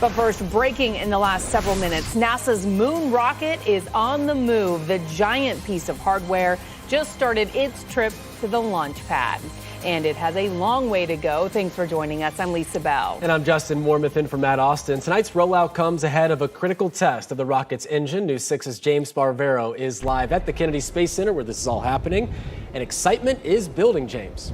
But first, breaking in the last several minutes, NASA's moon rocket is on the move. The giant piece of hardware just started its trip to the launch pad. And it has a long way to go. Thanks for joining us. I'm Lisa Bell. And I'm Justin Warmoth in for Matt Austin. Tonight's rollout comes ahead of a critical test of the rocket's engine. News 6's James Sparvero is live at the Kennedy Space Center where this is all happening. And excitement is building, James.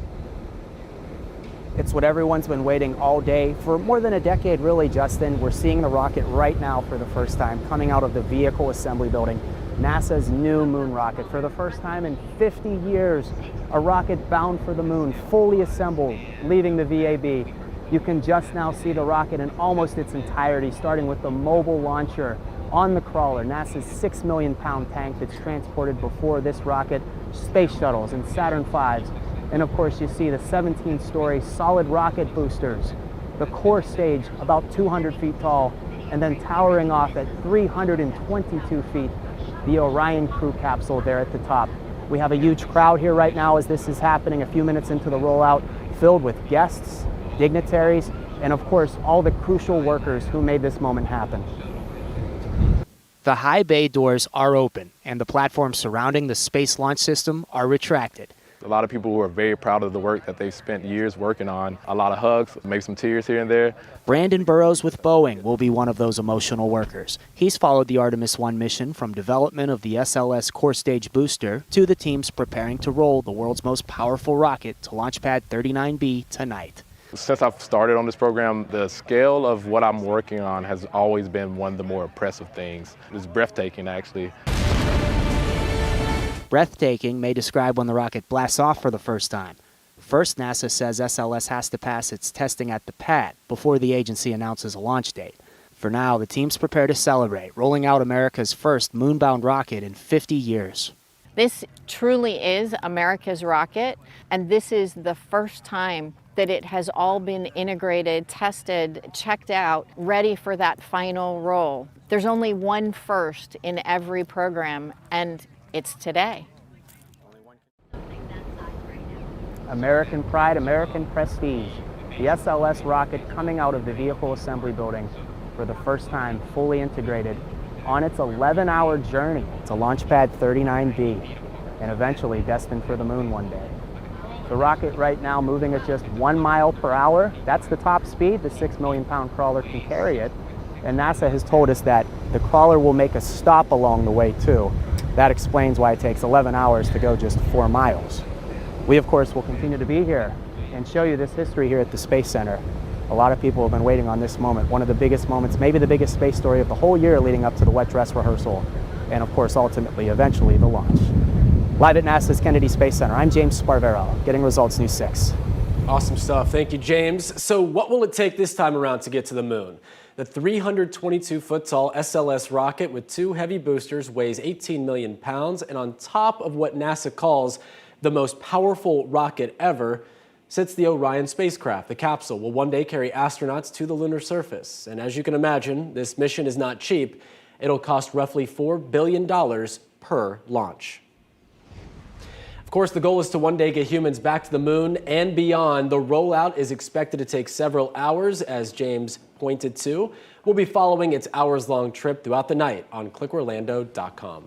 It's what everyone's been waiting all day for more than a decade, really, Justin. We're seeing the rocket right now for the first time coming out of the vehicle assembly building. NASA's new moon rocket. For the first time in 50 years, a rocket bound for the moon, fully assembled, leaving the VAB. You can just now see the rocket in almost its entirety, starting with the mobile launcher on the crawler, NASA's 6 million pound tank that's transported before this rocket, space shuttles and Saturn V's. And of course, you see the 17-story solid rocket boosters, the core stage about 200 feet tall, and then towering off at 322 feet, the Orion crew capsule there at the top. We have a huge crowd here right now as this is happening a few minutes into the rollout, filled with guests, dignitaries, and of course, all the crucial workers who made this moment happen. The high bay doors are open, and the platforms surrounding the Space Launch System are retracted. A lot of people who are very proud of the work that they've spent years working on. A lot of hugs, maybe some tears here and there. Brandon Burrows with Boeing will be one of those emotional workers. He's followed the Artemis 1 mission from development of the SLS core stage booster to the teams preparing to roll the world's most powerful rocket to Launch Pad 39B tonight. Since I've started on this program, the scale of what I'm working on has always been one of the more impressive things. It's breathtaking, actually. Breathtaking may describe when the rocket blasts off for the first time. First, NASA says SLS has to pass its testing at the pad before the agency announces a launch date. For now, the teams prepare to celebrate, rolling out America's first moon-bound rocket in 50 years. This truly is America's rocket, and this is the first time that it has all been integrated, tested, checked out, ready for that final roll. There's only one first in every program, and it's today. American pride, American prestige. The SLS rocket coming out of the vehicle assembly building for the first time, fully integrated on its 11-hour journey to Launch Pad 39B and eventually destined for the moon one day. The rocket right now moving at just 1 mile per hour. That's the top speed. The 6 million pound crawler can carry it. And NASA has told us that the crawler will make a stop along the way too. That explains why it takes 11 hours to go just 4 miles. We, of course, will continue to be here and show you this history here at the Space Center. A lot of people have been waiting on this moment, one of the biggest moments, maybe the biggest space story of the whole year leading up to the wet dress rehearsal, and of course, ultimately, eventually, the launch. Live at NASA's Kennedy Space Center, I'm James Sparvero, Getting Results News 6. Awesome stuff. Thank you, James. So what will it take this time around to get to the moon? The 322-foot-tall SLS rocket with 2 heavy boosters weighs 18 million pounds, and on top of what NASA calls the most powerful rocket ever sits the Orion spacecraft. The capsule will one day carry astronauts to the lunar surface. And as you can imagine, this mission is not cheap. It'll cost roughly $4 billion per launch. Of course, the goal is to one day get humans back to the moon and beyond. The rollout is expected to take several hours, as James pointed to. We'll be following its hours-long trip throughout the night on clickorlando.com.